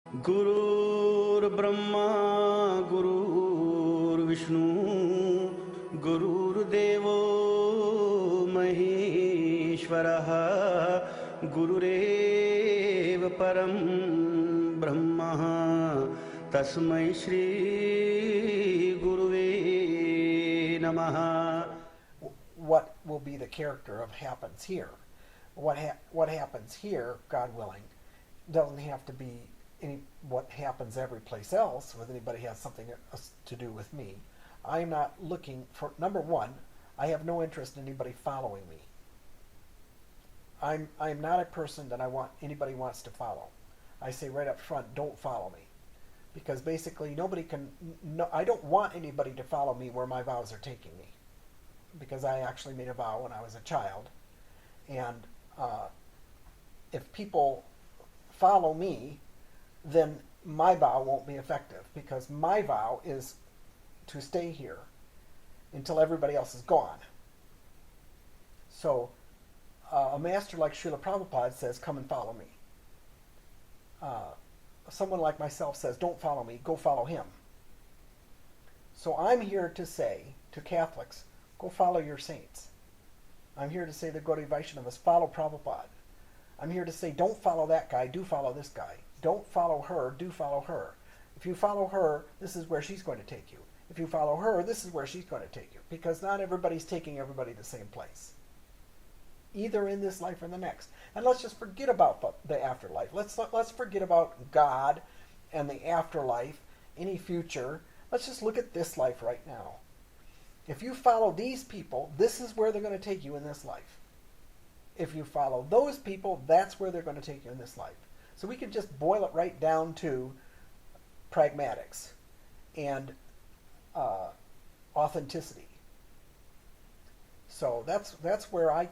गुरुर्ब्रह्मा गुरुर्विष्णु गुरुर्देवो महेश्वरः गुरुरेव परं ब्रह्म तस्मै श्री गुरुवे नमः. What will be the character of happens here? What happens here, God willing, doesn't have to be what happens every place else with anybody has something to do with me. I'm not looking for, number one, I have no interest in anybody following me. I'm not a person that anybody wants to follow. I say right up front, don't follow me. Because basically I don't want anybody to follow me where my vows are taking me. Because I actually made a vow when I was a child. And if people follow me, then my vow won't be effective, because my vow is to stay here until everybody else is gone. So a master like Srila Prabhupada says, come and follow me. Someone like myself says, don't follow me, go follow him. So I'm here to say to Catholics, go follow your saints. I'm here to say to Gaudiya Vaishnavas, follow Prabhupada. I'm here to say, don't follow that guy, do follow this guy. Don't follow her, do follow her. If you follow her, this is where she's going to take you. If you follow her, this is where she's going to take you. Because not everybody's taking everybody to the same place. Either in this life or the next. And let's just forget about the afterlife. Let's forget about God and the afterlife, any future. Let's just look at this life right now. If you follow these people, this is where they're going to take you in this life. If you follow those people, that's where they're going to take you in this life. So we can just boil it right down to pragmatics and authenticity. So that's where I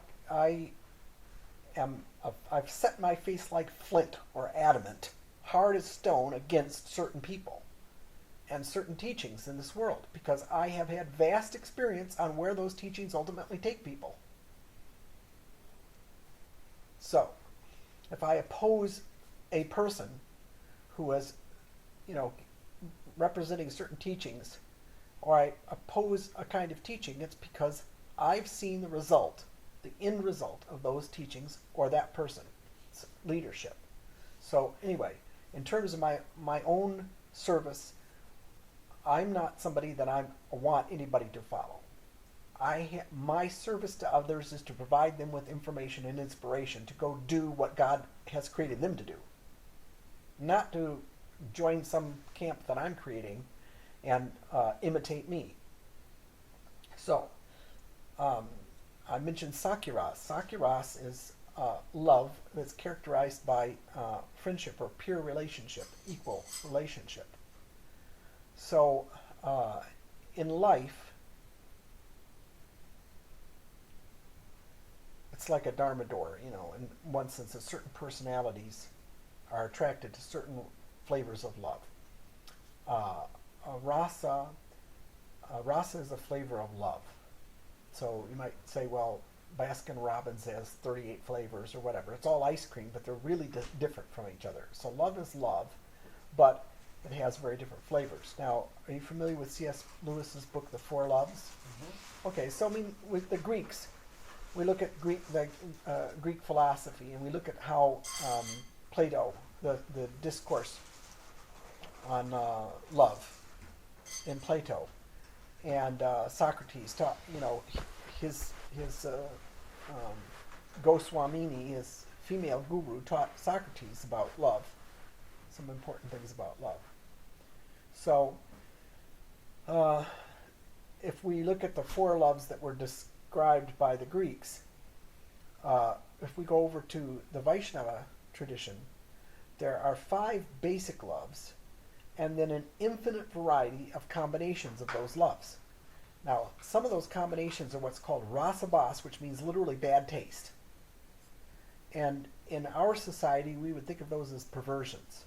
am. I've set my face like flint or adamant, hard as stone, against certain people and certain teachings in this world, because I have had vast experience on where those teachings ultimately take people. So, if I oppose a person who is, representing certain teachings, or I oppose a kind of teaching, it's because I've seen the result, the end result of those teachings or that person's leadership. So anyway, in terms of my own service, I'm not somebody that I want anybody to follow. My service to others is to provide them with information and inspiration to go do what God has created them to do. Not to join some camp that I'm creating and imitate me. So, I mentioned Sakiras. Sakiras is love that's characterized by friendship or pure relationship, equal relationship. So, in life, it's like a dharma door, in one sense that certain personalities are attracted to certain flavors of love. Rasa is a flavor of love. So you might say, well, Baskin Robbins has 38 flavors or whatever. It's all ice cream, but they're really different from each other. So love is love, but it has very different flavors. Now, are you familiar with C.S. Lewis's book, The Four Loves? Mm-hmm. Okay, so with the Greeks, we look at Greek philosophy, and we look at how Plato, the discourse on love in Plato, and Socrates taught, his Goswamini, his female guru, taught Socrates about love, some important things about love. So, if we look at the four loves that were described by the Greeks, if we go over to the Vaishnava tradition, there are 5 basic loves, and then an infinite variety of combinations of those loves. Now, some of those combinations are what's called rasa, which means literally bad taste. And in our society, we would think of those as perversions.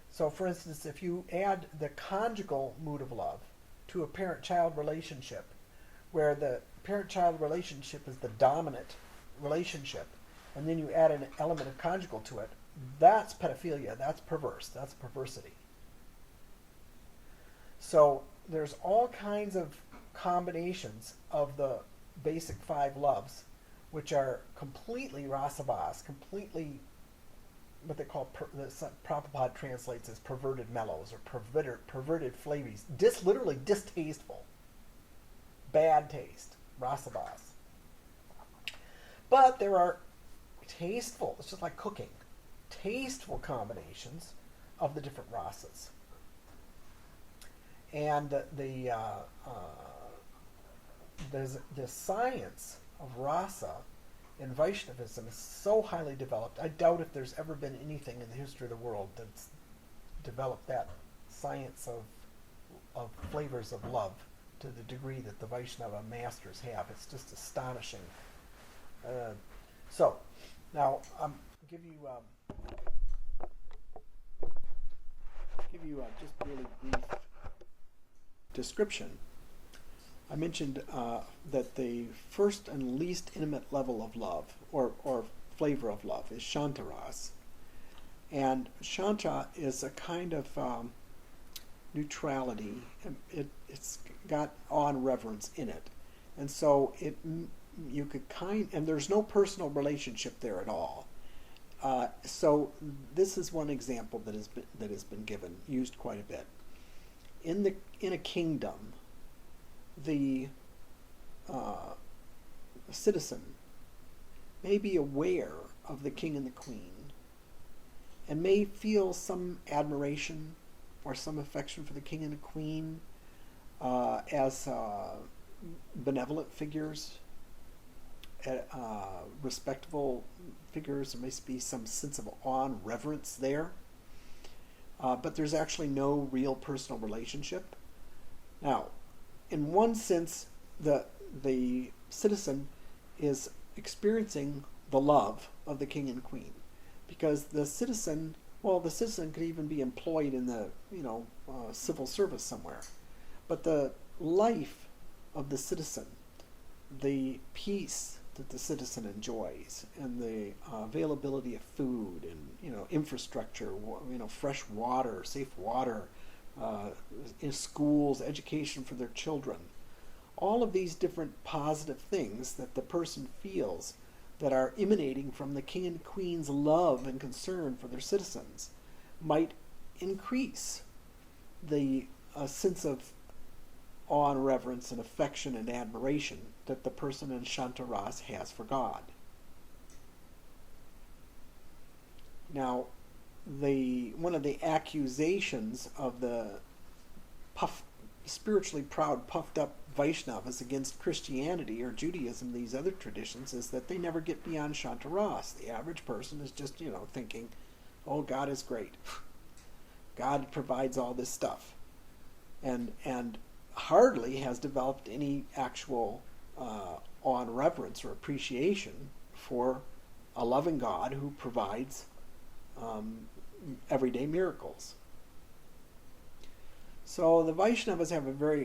So, for instance, if you add the conjugal mood of love to a parent-child relationship, where the parent-child relationship is the dominant relationship, and then you add an element of conjugal to it, that's pedophilia. That's perverse. That's perversity. So there's all kinds of combinations of the basic five loves, which are completely rasabas, completely what they call, Prabhupada translates as perverted mellows or perverted flavors, literally distasteful, bad taste, rasabas. But there are tasteful, it's just like cooking, tasteful combinations of the different rasas. And the science of rasa in Vaishnavism is so highly developed. I doubt if there's ever been anything in the history of the world that's developed that science of flavors of love to the degree that the Vaishnava masters have. It's just astonishing. So, now give you just really brief description. I mentioned that the first and least intimate level of love, or flavor of love, is Shanta Ras. And Shanta is a kind of neutrality. It's got awe and reverence in it. And so you could and there's no personal relationship there at all. So this is one example that has been given, used quite a bit. In a kingdom, the citizen may be aware of the king and the queen and may feel some admiration or some affection for the king and the queen as benevolent figures, respectable figures. There may be some sense of awe and reverence there. But there's actually no real personal relationship. Now, in one sense, the citizen is experiencing the love of the king and queen, because the citizen could even be employed in the civil service somewhere, but the life of the citizen, the peace that the citizen enjoys, and the availability of food and infrastructure, fresh water, safe water, in schools, education for their children, all of these different positive things that the person feels that are emanating from the king and queen's love and concern for their citizens might increase the sense of awe and reverence and affection and admiration that the person in Shanta Ras has for God. Now, one of the accusations of the spiritually proud, puffed up Vaishnavas against Christianity or Judaism, these other traditions, is that they never get beyond Shanta Ras. The average person is just, thinking, oh, God is great. God provides all this stuff. And hardly has developed any actual awe and reverence or appreciation for a loving God who provides everyday miracles. So the Vaishnavas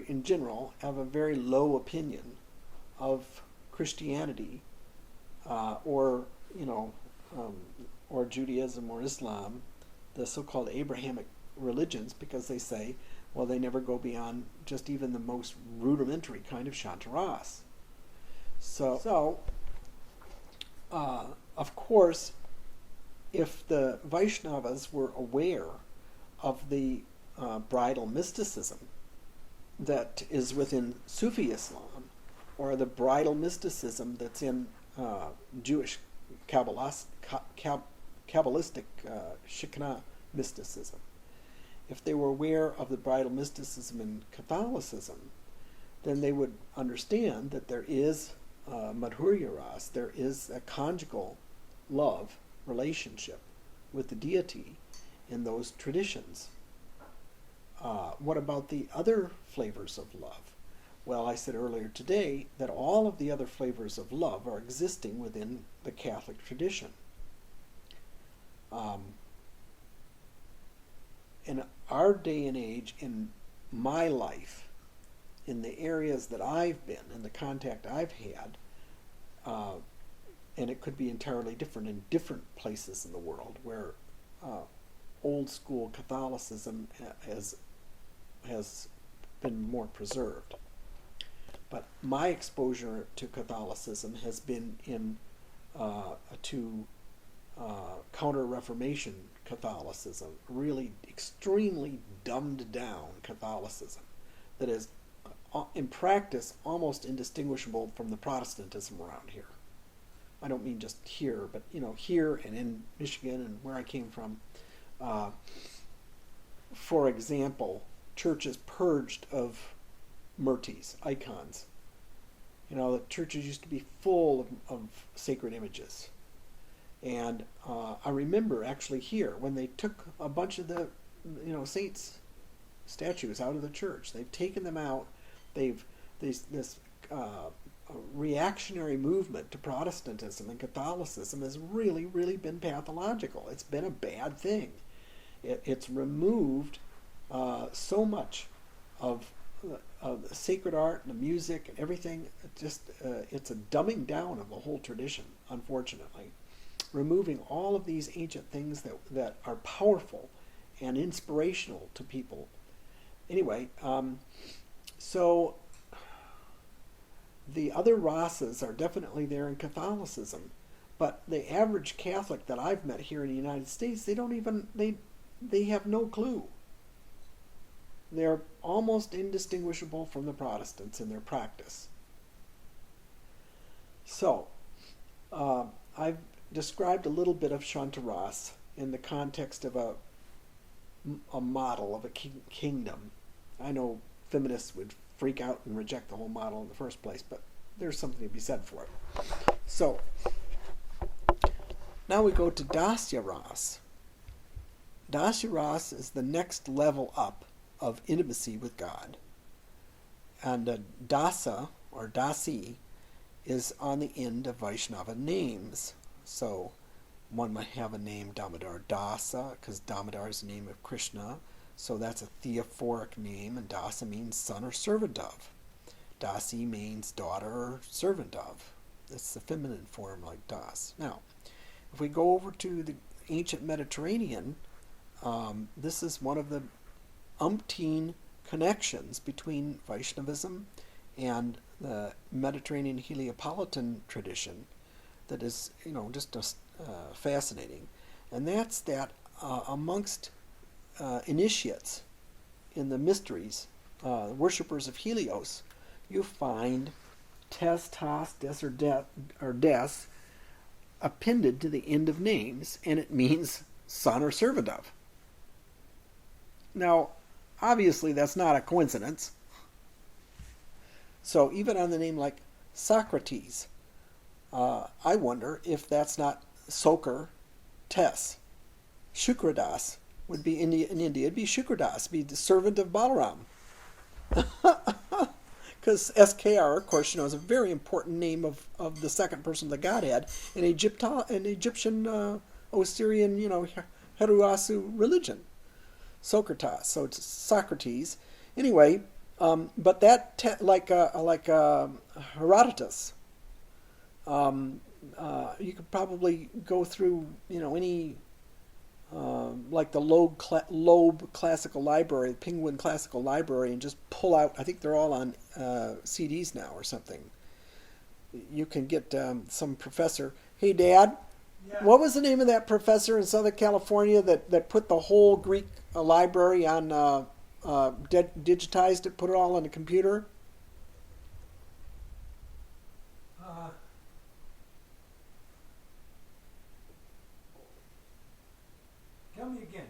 in general have a very low opinion of Christianity or Judaism or Islam, the so-called Abrahamic religions, because they say, well, they never go beyond just even the most rudimentary kind of Shanta Ras. So of course, if the Vaishnavas were aware of the bridal mysticism that is within Sufi Islam, or the bridal mysticism that's in Jewish Kabbalistic Shekhinah mysticism, if they were aware of the bridal mysticism in Catholicism, then they would understand that there is Madhurya Ras, there is a conjugal love relationship with the deity in those traditions. What about the other flavors of love? Well, I said earlier today that all of the other flavors of love are existing within the Catholic tradition. In our day and age, in my life, in the areas that I've been, in the contact I've had, and it could be entirely different in different places in the world where old school Catholicism has been more preserved. But my exposure to Catholicism has been to Counter-Reformation Catholicism, really extremely dumbed down Catholicism that is, in practice, almost indistinguishable from the Protestantism around here. I don't mean just here, but here and in Michigan and where I came from. For example, churches purged of murtis, icons. The churches used to be full of sacred images. And I remember actually here, when they took a bunch of the saints' statues out of the church, they've taken them out. This reactionary movement to Protestantism and Catholicism has really, really been pathological. It's been a bad thing. It's removed so much of the sacred art and the music and everything. It's a dumbing down of the whole tradition, unfortunately. Removing all of these ancient things that are powerful and inspirational to people. Anyway, so the other rasas are definitely there in Catholicism, but the average Catholic that I've met here in the United States, they have no clue. They're almost indistinguishable from the Protestants in their practice. So, I've described a little bit of Shanta in the context of a model of a kingdom. I know feminists would freak out and reject the whole model in the first place, but there's something to be said for it. So, now we go to Dasya Ras. Dasya Ras is the next level up of intimacy with God. And Dasa, or Dasi, is on the end of Vaishnava names. So one might have a name Damodar Dasa, because Damodar is the name of Krishna. So that's a theophoric name, and Dasa means son or servant of. Dasi means daughter or servant of. It's the feminine form like Das. Now, if we go over to the ancient Mediterranean, this is one of the umpteen connections between Vaishnavism and the Mediterranean Heliopolitan tradition that is, just fascinating. And that's that amongst initiates in the mysteries, worshippers of Helios, you find tes, tas, des, or des appended to the end of names, and it means son or servant of. Now, obviously that's not a coincidence. So even on the name like Socrates, I wonder if that's not Sokar Tes. Shukradas would be in India. It'd be Shukradas, be the servant of Balaram. Because SKR, of course, is a very important name of the second person of the Godhead in Egyptian Osirian, Heruasu religion. Socrates, so it's Socrates. Anyway, but that like Herodotus. You could probably go through, any like the Loeb Classical Library, the Penguin Classical Library, and just pull out. I think they're all on CDs now or something. You can get some professor. Hey, Dad, yeah. What was the name of that professor in Southern California that put the whole Greek library on digitized it, put it all on the computer? Tell me again.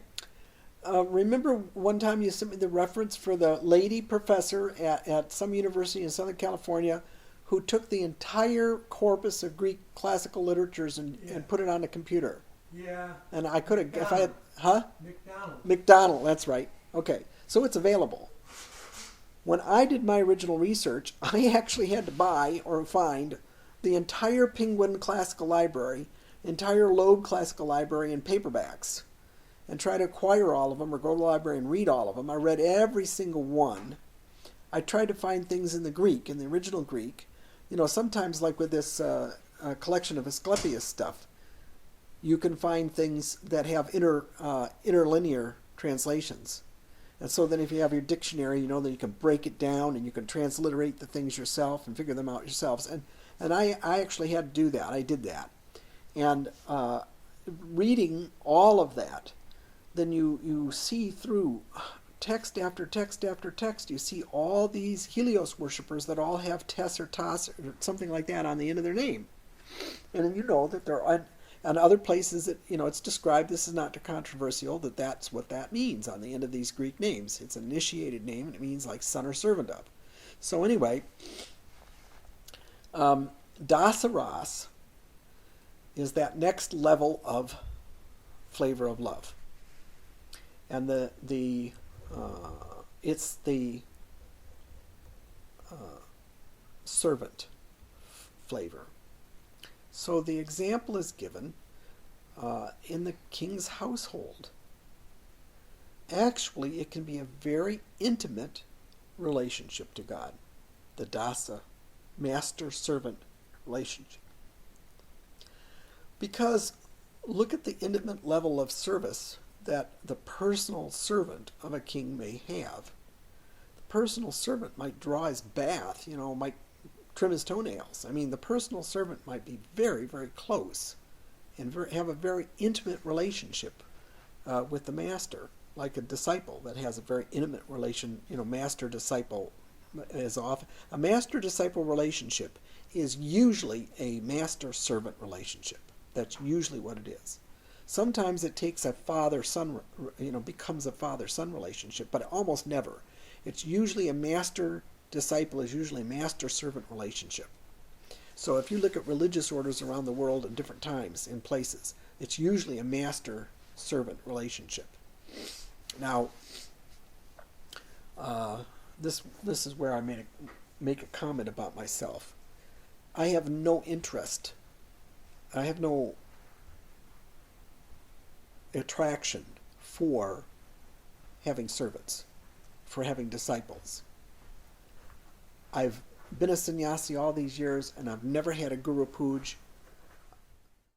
Remember one time you sent me the reference for the lady professor at some university in Southern California who took the entire corpus of Greek classical literatures and put it on the computer? Yeah. And I could have, if I had, huh? McDonald, that's right. Okay, so it's available. When I did my original research, I actually had to buy or find the entire Penguin Classical Library, entire Loeb Classical Library in paperbacks, and try to acquire all of them or go to the library and read all of them. I read every single one. I tried to find things in the Greek, in the original Greek. Sometimes like with this collection of Asclepius stuff, you can find things that have interlinear translations. And so then if you have your dictionary, you know that you can break it down and you can transliterate the things yourself and figure them out yourselves. And I actually had to do that. I did that. And reading all of that, then you see through text after text after text, you see all these Helios worshippers that all have Tes or Tas or something like that on the end of their name. And then you know that there are, and other places that, you know, it's described, this is not controversial, that that's what that means on the end of these Greek names. It's an initiated name, and it means like son or servant of. So anyway, Dasya is that next level of flavor of love. And it's the servant flavor. So the example is given in the king's household. Actually, it can be a very intimate relationship to God, the Dasya, master-servant relationship. Because look at the intimate level of service that the personal servant of a king may have. The personal servant might draw his bath, you know, might trim his toenails. I mean, the personal servant might be very, very close and have a very intimate relationship with the master, like a disciple that has a very intimate relation, you know, master-disciple is often. A master-disciple relationship is usually a master-servant relationship. That's usually what it is. Sometimes it takes a father-son, you know, becomes a father-son relationship, but almost never. It's usually a master-disciple is usually a master-servant relationship. So if you look at religious orders around the world in different times, in places, it's usually a master-servant relationship. Now, this is where I make a comment about myself. I have no interest. I have no attraction for having servants, for having disciples. I've been a sannyasi all these years, and I've never had a guru puj,